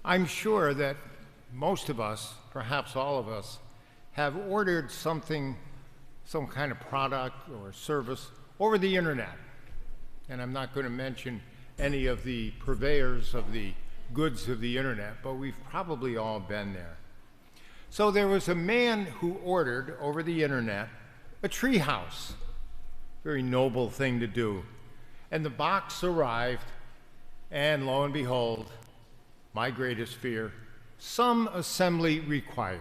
I'm sure that most of us, perhaps all of us, have ordered something, some kind of product or service over the internet. And I'm not going to mention any of the purveyors of the goods of the internet, but we've probably all been there. So there was a man who ordered over the internet a tree house. Very noble thing to do. And the box arrived, and lo and behold, my greatest fear, some assembly required.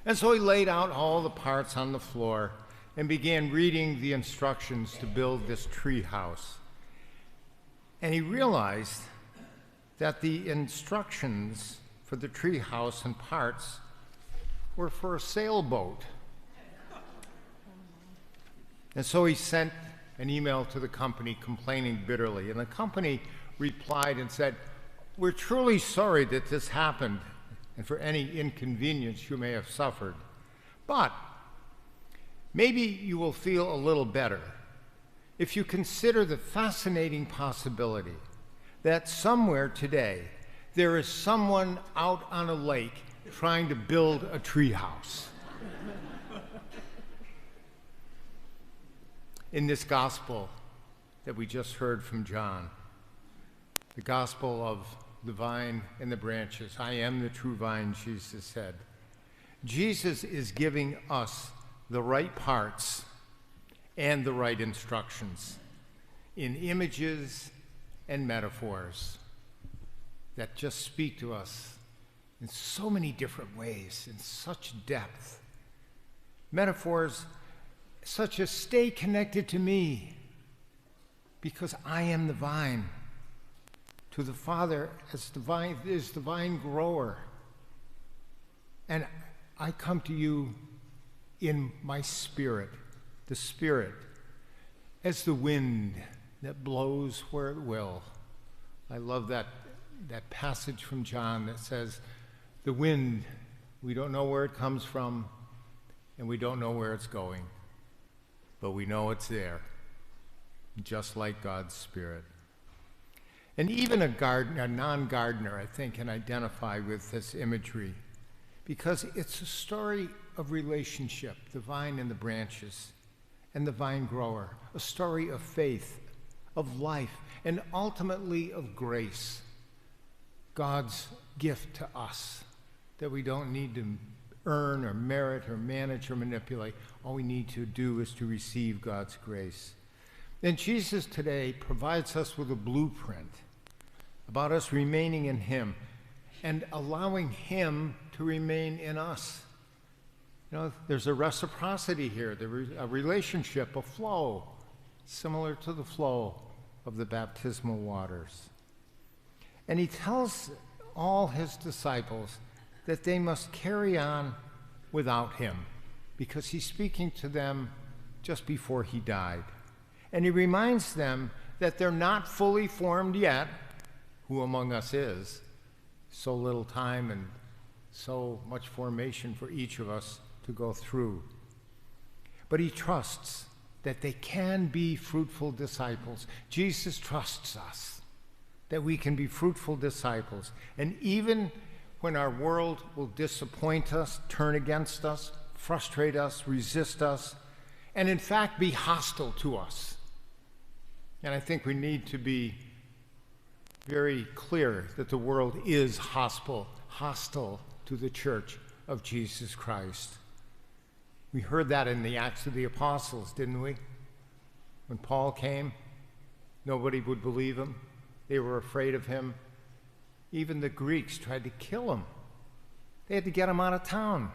And so he laid out all the parts on the floor and began reading the instructions to build this tree house. And he realized that the instructions for the tree house and parts were for a sailboat. And so he sent an email to the company complaining bitterly. And the company replied and said, "We're truly sorry that this happened and for any inconvenience you may have suffered. But maybe you will feel a little better if you consider the fascinating possibility that somewhere today there is someone out on a lake trying to build a tree house." In this gospel that we just heard from John, the gospel of the vine and the branches, I am the true vine, Jesus said. Jesus is giving us the right parts and the right instructions in images and metaphors that just speak to us in so many different ways, in such depth. Metaphors such as stay connected to me because I am the vine, to the Father as the vine is the vine grower. And I come to you in my spirit, the Spirit, as the wind that blows where it will. I love that passage from John that says, the wind, we don't know where it comes from, and we don't know where it's going, but we know it's there, just like God's Spirit. And even a non-gardener, I think, can identify with this imagery because it's a story of relationship, the vine and the branches, and the vine grower, a story of faith, of life, and ultimately of grace, God's gift to us that we don't need to earn or merit or manage or manipulate. All we need to do is to receive God's grace. And Jesus today provides us with a blueprint about us remaining in him and allowing him to remain in us. You know, there's a reciprocity here, a relationship, a flow, similar to the flow of the baptismal waters. And he tells all his disciples that they must carry on without him because he's speaking to them just before he died. And he reminds them that they're not fully formed yet. Who among us is? So little time and so much formation for each of us to go through. But he trusts that they can be fruitful disciples. Jesus trusts us that we can be fruitful disciples. And even when our world will disappoint us, turn against us, frustrate us, resist us, and in fact be hostile to us. And I think we need to be very clear that the world is hostile to the church of Jesus Christ. We heard that in the Acts of the Apostles, didn't we? When Paul came, nobody would believe him. They were afraid of him. Even the Greeks tried to kill him. They had to get him out of town.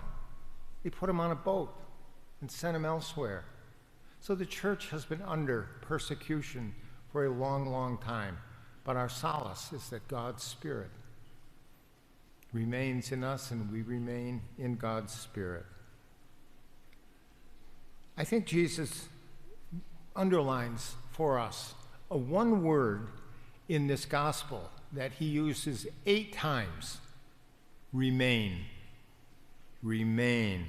They put him on a boat and sent him elsewhere. So the church has been under persecution for a long, long time. But our solace is that God's Spirit remains in us and we remain in God's Spirit. I think Jesus underlines for us a one word in this gospel that he uses 8 times: remain, remain,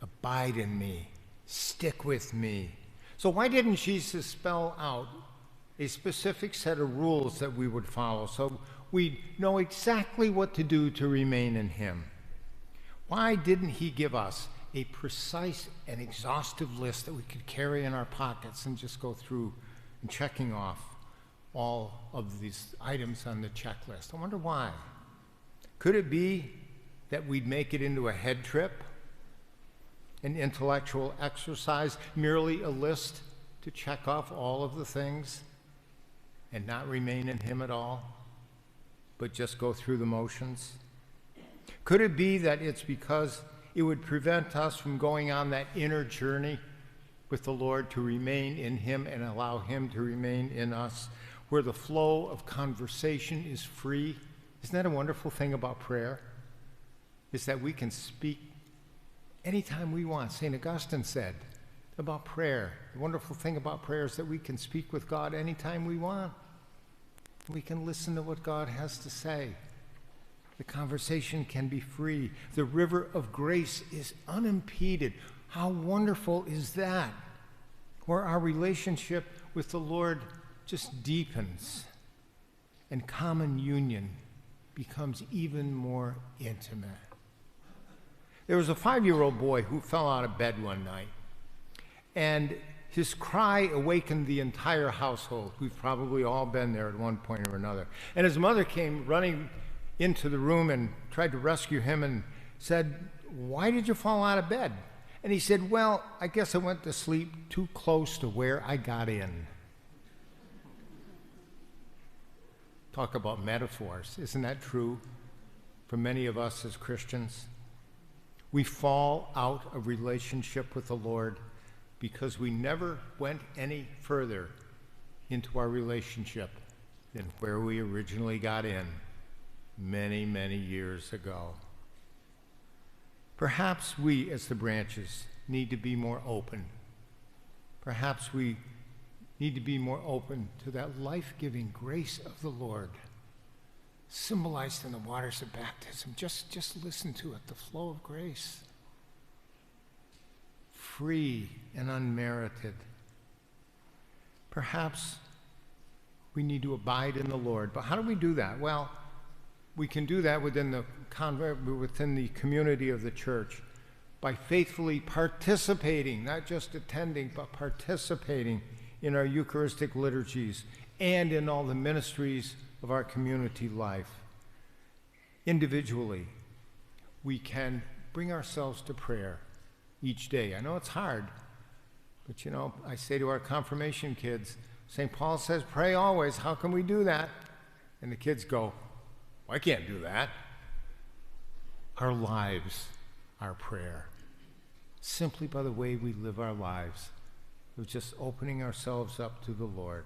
abide in me, stick with me. So why didn't Jesus spell out a specific set of rules that we would follow so we know exactly what to do to remain in him. Why didn't he give us a precise and exhaustive list that we could carry in our pockets and just go through and checking off all of these items on the checklist? I wonder why. Could it be that we'd make it into a head trip, an intellectual exercise, merely a list to check off all of the things and not remain in him at all, but just go through the motions? Could it be that it's because it would prevent us from going on that inner journey with the Lord to remain in him and allow him to remain in us, where the flow of conversation is free? Isn't that a wonderful thing about prayer? Is that we can speak anytime we want. St. Augustine said about prayer, the wonderful thing about prayer is that we can speak with God anytime we want. We can listen to what God has to say. The conversation can be free. The river of grace is unimpeded. How wonderful is that? Where our relationship with the Lord just deepens and common union becomes even more intimate. There was a 5-year-old boy who fell out of bed one night, and his cry awakened the entire household. We've probably all been there at one point or another. And his mother came running into the room and tried to rescue him and said, "Why did you fall out of bed?" And he said, "Well, I guess I went to sleep too close to where I got in." Talk about metaphors. Isn't that true for many of us as Christians? We fall out of relationship with the Lord because we never went any further into our relationship than where we originally got in many, many years ago. Perhaps we, as the branches, need to be more open. Perhaps we need to be more open to that life-giving grace of the Lord, symbolized in the waters of baptism. Just listen to it, the flow of grace. Free and unmerited. Perhaps we need to abide in the Lord. But how do we do that? Well, we can do that within the community of the church by faithfully participating, not just attending, but participating in our Eucharistic liturgies and in all the ministries of our community life. Individually, we can bring ourselves to prayer each day. I know it's hard, but I say to our confirmation kids, St. Paul says, pray always. How can we do that? And the kids go, I can't do that. Our lives are prayer. Simply by the way we live our lives, of just opening ourselves up to the Lord.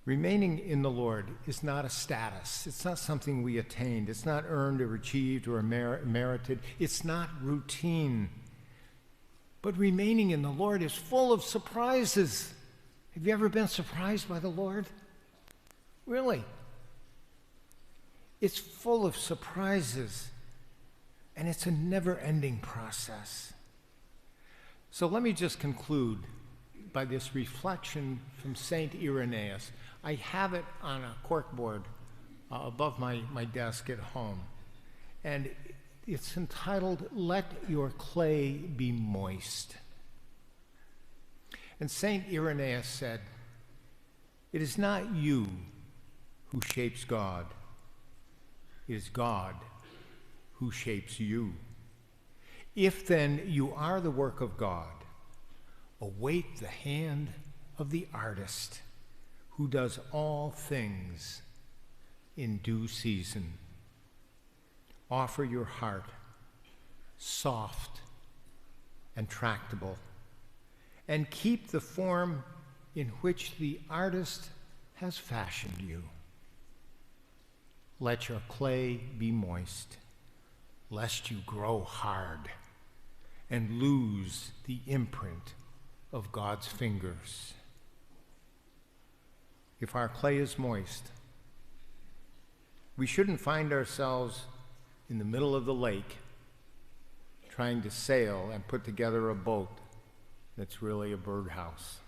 Remaining in the Lord is not a status. It's not something we attained. It's not earned or achieved or merited. It's not routine. But remaining in the Lord is full of surprises. Have you ever been surprised by the Lord? Really? It's full of surprises, and it's a never-ending process. So let me just conclude by this reflection from St. Irenaeus. I have it on a corkboard above my desk at home, and it's entitled, "Let Your Clay Be Moist." And St. Irenaeus said, "It is not you who shapes God. It is God who shapes you. If then you are the work of God, await the hand of the artist who does all things in due season. Offer your heart soft and tractable, and keep the form in which the artist has fashioned you. Let your clay be moist, lest you grow hard and lose the imprint of God's fingers." If our clay is moist, we shouldn't find ourselves in the middle of the lake trying to sail and put together a boat that's really a birdhouse.